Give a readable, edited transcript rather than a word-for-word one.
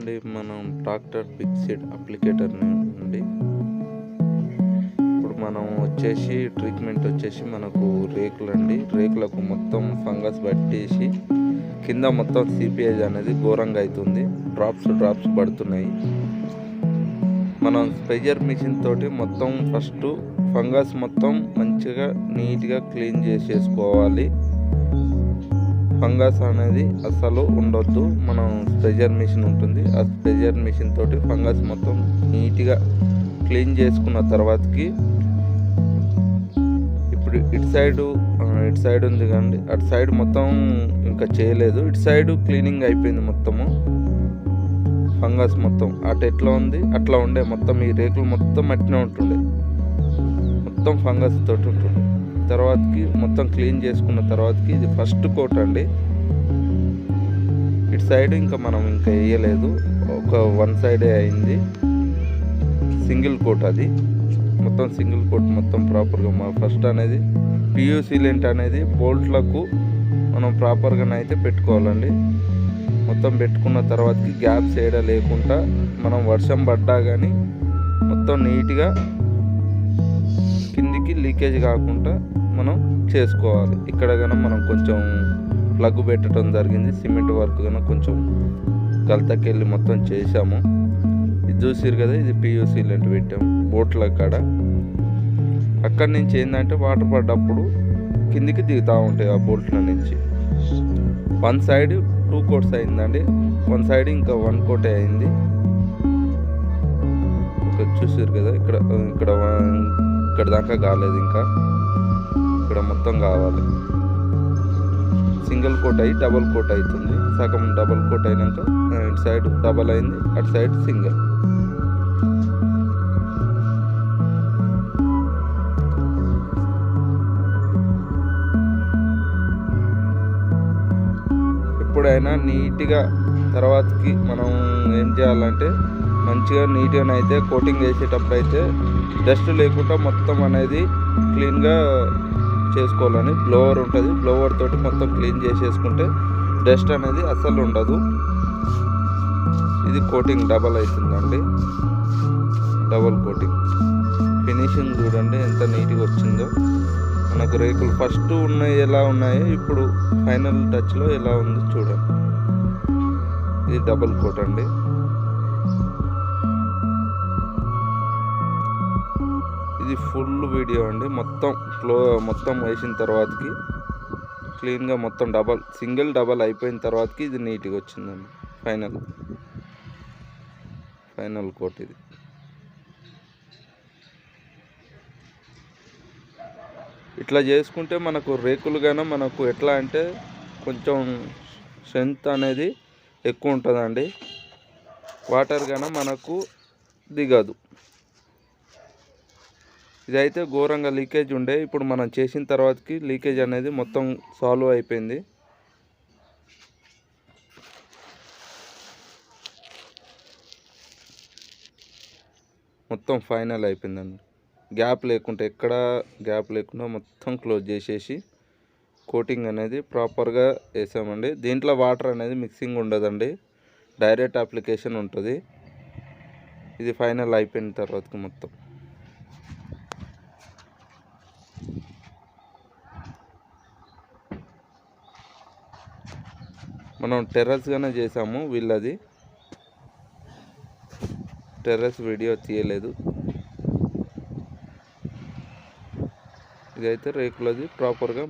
అండి మనం tractor fixed applicator నుండి ఇప్పుడు మనం వచ్చేసి ట్రీట్మెంట్ వచ్చేసి మనకు రేకులు అండి. రేకులకు మొత్తం ఫంగస్ పట్టేసి కింద మొత్తం సిపిఐజ్ అనేది ఘోరంగా అవుతుంది. డ్రాప్స్ పడుతున్నాయి. మనం స్ప్రేయర్ మిషన్ తోటి మొత్తం ఫస్ట్ ఫంగస్ మొత్తం మంచిగా నీట్గా క్లీన్ చేసేసుకోవాలి. ఫంగస్ అనేది అస్సలు ఉండొద్దు. మనం స్ప్రేయర్ మిషన్ ఉంటుంది, ఆ స్ప్రేయర్ మిషన్ తోటి ఫంగస్ మొత్తం నీట్గా క్లీన్ చేసుకున్న తర్వాతకి ఇప్పుడు ఇటు సైడ్ ఉంది కండి, అటు సైడ్ మొత్తం ఇంకా చేయలేదు. ఇటు సైడ్ క్లీనింగ్ అయిపోయింది మొత్తము. ఫంగస్ మొత్తం అటు ఎట్లా ఉంది అట్లా ఉండే, మొత్తం ఈ రేకులు మొత్తం అట్నే ఉంటుండే, మొత్తం ఫంగస్ తోటి ఉంటుండే. తర్వాతకి మొత్తం క్లీన్ చేసుకున్న తర్వాతకి ఇది ఫస్ట్ కోట్ అండి. ఇటు సైడ్ ఇంకా మనం ఇంకా వేయలేదు, ఒక వన్ సైడే అయింది సింగిల్ కోట్. అది మొత్తం సింగిల్ కోట్ మొత్తం ప్రాపర్గా ఫస్ట్ అనేది పియూసీ లెంట్ అనేది బోల్ట్లకు మనం ప్రాపర్గానైతే పెట్టుకోవాలండి. మొత్తం పెట్టుకున్న తర్వాతకి గ్యాప్స్ ఏడా లేకుండా మనం వర్షం పడ్డా కానీ మొత్తం నీట్గా కిందికి లీకేజ్ కాకుండా మనం చేసుకోవాలి. ఇక్కడ కన్నా మనం కొంచెం ప్లగ్ పెట్టడం జరిగింది, సిమెంట్ వర్క్ కన్నా కొంచెం గలతకెళ్ళి మొత్తం చేసాము. ఇది చూసిరు కదా, ఇది పియూసీ లెంట్ పెట్టాము బోట్ల కాడ. అక్కడి నుంచి ఏంటంటే వాటర్ పడ్డప్పుడు కిందికి దిగుతూ ఉంటాయి ఆ బోట్ల నుంచి. వన్ సైడ్ 2 కోట్స్ అయిందండి, వన్ సైడ్ ఇంకా 1 కోటే అయింది. చూసారు కదా, ఇక్కడ దాకా కాలేదు, ఇంకా ఇక్కడ మొత్తం కావాలి. సింగిల్ కోట్ అయ్యి డబుల్ కోట్ అవుతుంది. సగం డబుల్ కోట్ అయినాక ఇటు సైడ్ డబల్ అయింది, అటు సైడ్ సింగిల్. ఎప్పుడైనా నీట్గా తర్వాతకి మనం ఏం చేయాలంటే మంచిగా నీట్గా అయితే కోటింగ్ వేసేటప్పుడు అయితే డస్ట్ లేకుండా మొత్తం అనేది క్లీన్గా చేసుకోవాలని బ్లోవర్ ఉంటుంది. బ్లోవర్ తోటి మొత్తం క్లీన్ చేసేసుకుంటే డస్ట్ అనేది అస్సలు ఉండదు. ఇది కోటింగ్ డబల్ అవుతుందండి, డబల్ కోటింగ్. ఫినిషింగ్ చూడండి ఎంత నీట్గా వచ్చిందో. మనకు రేకులు ఫస్ట్ ఉన్నాయి ఎలా ఉన్నాయో ఇప్పుడు ఫైనల్ టచ్లో ఎలా ఉంది చూడండి. ఇది డబల్ కోట్ అండి. ఇది ఫుల్ వీడియో అండి. మొత్తం వేసిన తర్వాతకి క్లీన్గా మొత్తం సింగిల్ డబల్ అయిపోయిన తర్వాతకి ఇది నీట్గా వచ్చిందండి. ఫైనల్ కోట్ ఇది. ఇట్లా చేసుకుంటే మనకు రేకులు గాన మనకు ఎట్లా అంటే కొంచెం స్ట్రెంత్ అనేది ఎక్కువ ఉంటుందండి. వాటర్ గాన మనకు దిగదు. ఇదైతే ఘోరంగా లీకేజ్ ఉండే, ఇప్పుడు మనం చేసిన తర్వాతకి లీకేజ్ అనేది మొత్తం సాల్వ్ అయిపోయింది. మొత్తం ఫైనల్ అయిపోయిందండి. ఎక్కడ గ్యాప్ లేకుండా మొత్తం క్లోజ్ చేసేసి కోటింగ్ అనేది ప్రాపర్గా వేసామండి. దీంట్లో వాటర్ అనేది మిక్సింగ్ ఉండదండి, డైరెక్ట్ అప్లికేషన్ ఉంటుంది. ఇది ఫైనల్ అయిపోయిన తర్వాతకి మొత్తం మనం టెర్రస్గానే చేసాము. వీళ్ళది టెర్రస్ వీడియో తీయలేదు. ఇదైతే రేకులది ప్రాపర్గా